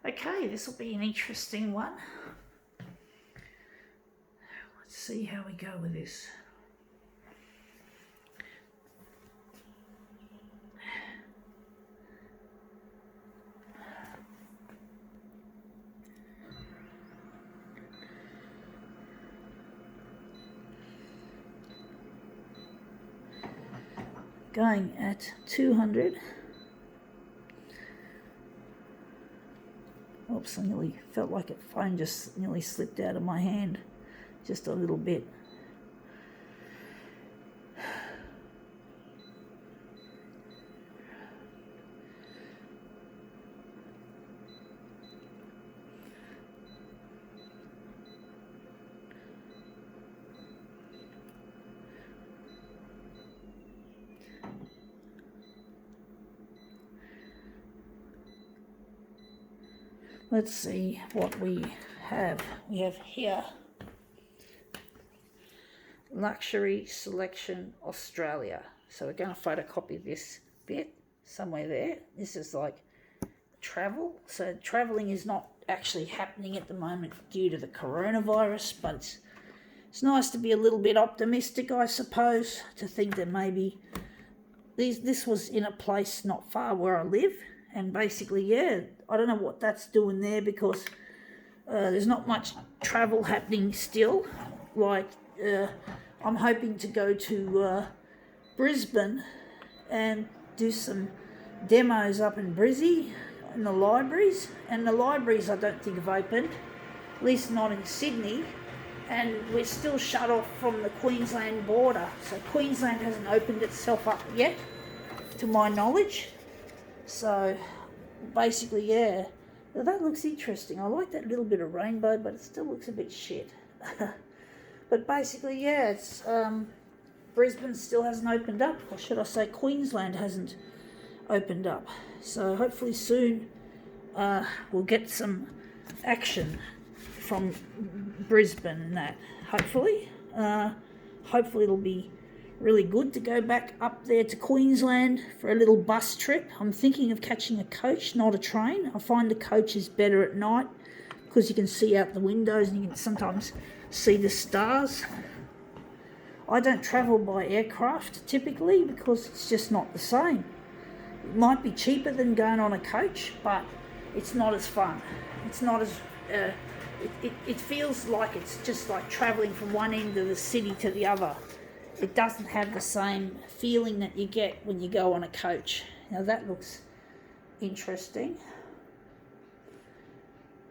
Okay, this will be an interesting one. Let's see how we go with this. Going at 200. Oops, I nearly felt like a phone just nearly slipped out of my hand, just a little bit. Let's see what we have. We have here Luxury Selection Australia. So we're going to photocopy this bit somewhere there. This is like travel. So traveling is not actually happening at the moment due to the coronavirus, but it's nice to be a little bit optimistic, I suppose, to think that maybe this was in a place not far where I live. And basically, yeah, I don't know what that's doing there because there's not much travel happening still. Like, I'm hoping to go to Brisbane and do some demos up in Brizzy in the libraries. And the libraries I don't think have opened, at least not in Sydney. And we're still shut off from the Queensland border. So Queensland hasn't opened itself up yet, to my knowledge. So basically, yeah, that looks interesting. I like that little bit of rainbow, but it still looks a bit shit. But basically, yeah, it's Brisbane still hasn't opened up, or should I say Queensland hasn't opened up. So hopefully soon we'll get some action from Brisbane and that. Hopefully it'll be really good to go back up there to Queensland for a little bus trip. I'm thinking of catching a coach, not a train. I find the coach is better at night because you can see out the windows and you can sometimes see the stars. I don't travel by aircraft typically because it's just not the same. It might be cheaper than going on a coach, but it's not as fun. It's not as it feels like it's just like travelling from one end of the city to the other. It doesn't have the same feeling that you get when you go on a coach. Now that looks interesting.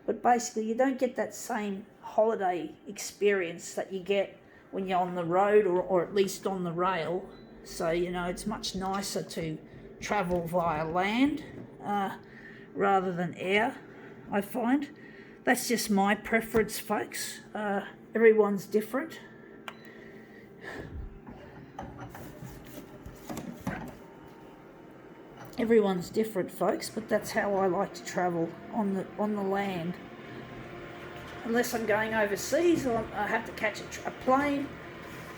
But basically you don't get that same holiday experience that you get when you're on the road or at least on the rail. So, you know, it's much nicer to travel via land rather than air, I find. That's just my preference, folks. Everyone's different. Everyone's different, folks, but that's how I like to travel on the land. Unless I'm going overseas or I have to catch a plane.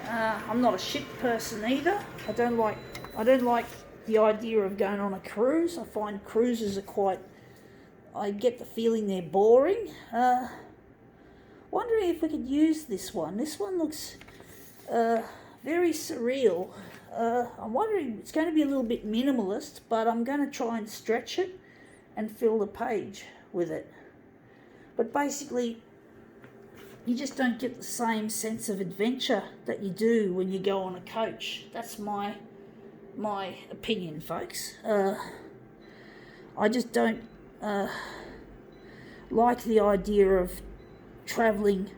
I'm not a ship person either. I don't like the idea of going on a cruise. I find cruises are I get the feeling they're boring. Wondering if we could use this one. This one looks very surreal. I'm wondering, it's going to be a little bit minimalist, but I'm going to try and stretch it and fill the page with it. But basically, you just don't get the same sense of adventure that you do when you go on a coach. That's my opinion, folks. I just don't like the idea of travelling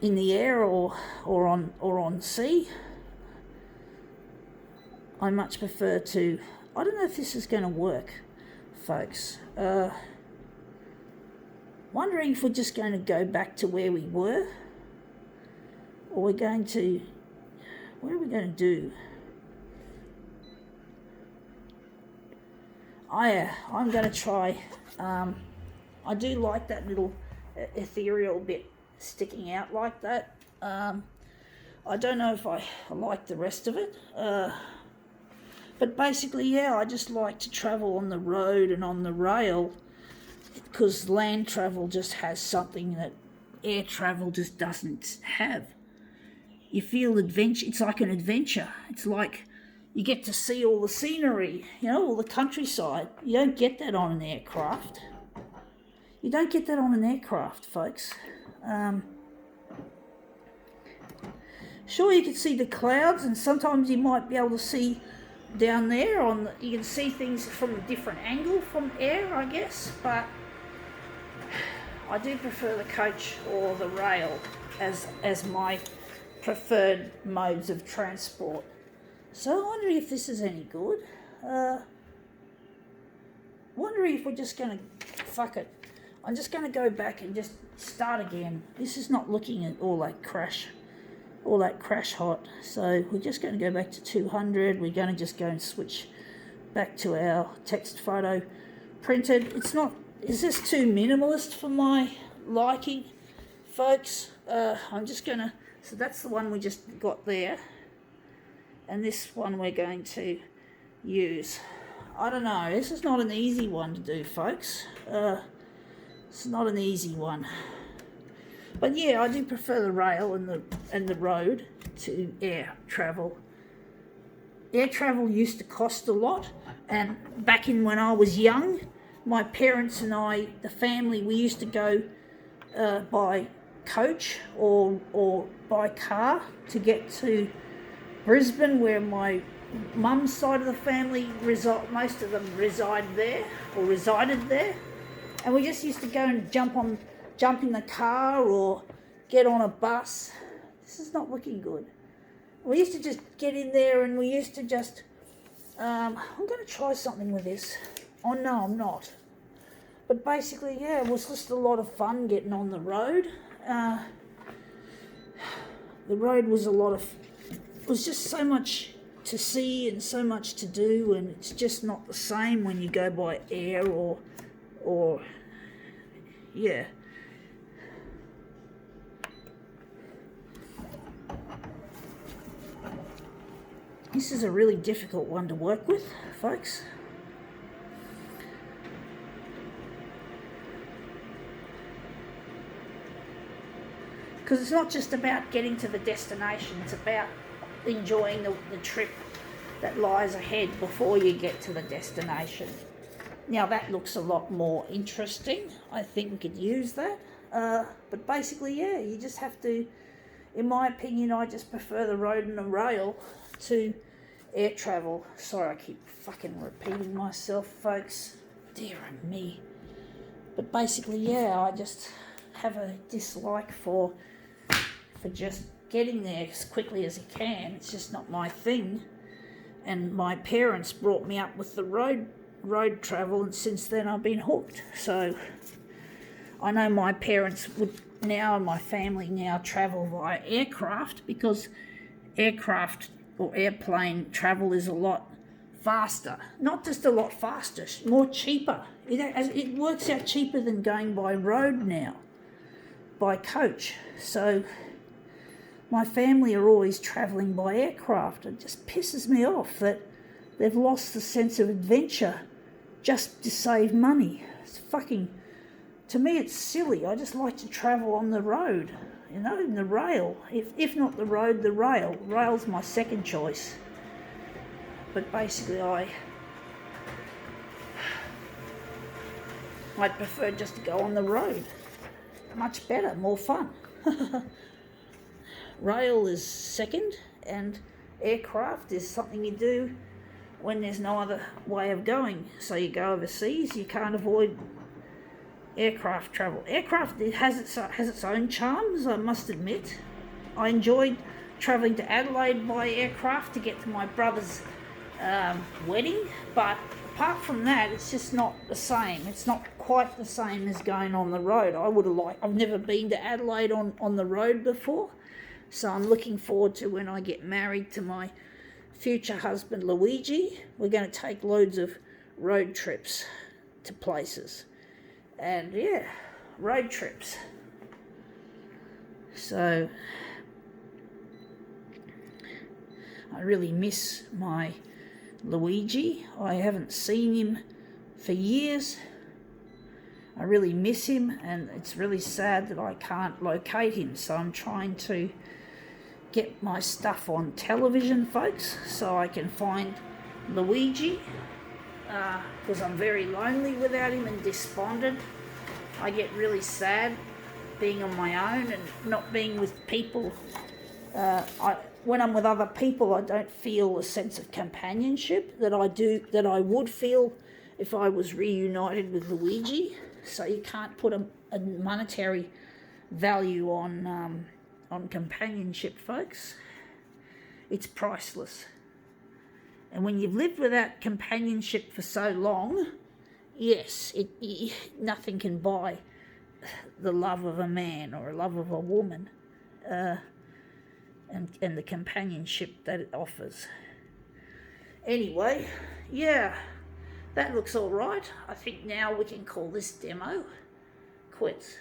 in the air or on sea. I much prefer to. I don't know if this is going to work, folks. Wondering if we're just going to go back to where we were, or we're going to. What are we going to do? I'm going to try. I do like that little ethereal bit sticking out like that. I don't know if I like the rest of it. But basically, yeah, I just like to travel on the road and on the rail because land travel just has something that air travel just doesn't have. You feel adventure. It's like an adventure. It's like you get to see all the scenery, all the countryside. You don't get that on an aircraft. You don't get that on an aircraft, folks. Sure, you can see the clouds, and sometimes you might be able to see down there. You can see things from a different angle from air, I guess. But I do prefer the coach or the rail as my preferred modes of transport. So I wonder if this is any good. Wondering if we're just going to fuck it. I'm just going to go back and just start again. This is not looking at all that crash hot. So we're just going to go back to 200. We're going to just go and switch back to our text photo printed. Is this too minimalist for my liking, folks? I'm just going to, so that's the one we just got there. And this one we're going to use. I don't know, this is not an easy one to do, folks. It's not an easy one. But yeah, I do prefer the rail and the road to air travel. Air travel used to cost a lot, and back in when I was young, my parents and I, the family, we used to go by coach or by car to get to Brisbane, where my mum's side of the family most of them resided there, and we just used to go and jump in the car or get on a bus. This is not looking good. We used to just get in there and we used to just I'm going to try something with this. Oh no, I'm not. But basically, yeah, it was just a lot of fun getting on the road. The road was it was just so much to see and so much to do, and it's just not the same when you go by air or yeah. This is a really difficult one to work with, folks. Because it's not just about getting to the destination, it's about enjoying the trip that lies ahead before you get to the destination. Now that looks a lot more interesting. I think we could use that. But basically, yeah, you just have to, in my opinion, I just prefer the road and the rail to air travel. Sorry, I keep fucking repeating myself, folks. Dear me. But basically, yeah, I just have a dislike for just getting there as quickly as you can. It's just not my thing. And my parents brought me up with the road travel, and since then I've been hooked. So I know my parents would now, and my family now, travel via aircraft, because aircraft or airplane travel is a lot faster. Not just a lot faster, more cheaper. It works out cheaper than going by road now, by coach. So my family are always travelling by aircraft. It just pisses me off that they've lost the sense of adventure just to save money. It's fucking, to me it's silly. I just like to travel on the road, in the rail. If not the road, the rail. Rail's my second choice. But basically I'd prefer just to go on the road. Much better, more fun. Rail is second, and aircraft is something you do when there's no other way of going. So you go overseas, you can't avoid aircraft travel. Aircraft has its own charms, I must admit. I enjoyed travelling to Adelaide by aircraft to get to my brother's wedding, but apart from that, it's just not the same. It's not quite the same as going on the road. I've never been to Adelaide on the road before, so I'm looking forward to when I get married to my future husband Luigi. We're going to take loads of road trips to places. And yeah, road trips. So I really miss my Luigi. I haven't seen him for years. I really miss him, and it's really sad that I can't locate him. So I'm trying to get my stuff on television, folks, so I can find Luigi, because I'm very lonely without him and despondent. I get really sad being on my own and not being with people. When I'm with other people, I don't feel a sense of companionship that I would feel if I was reunited with Luigi. So you can't put a monetary value on companionship, folks. It's priceless. And when you've lived without companionship for so long, yes, nothing can buy the love of a man or a love of a woman, and the companionship that it offers. Anyway, yeah, that looks all right. I think now we can call this demo quits.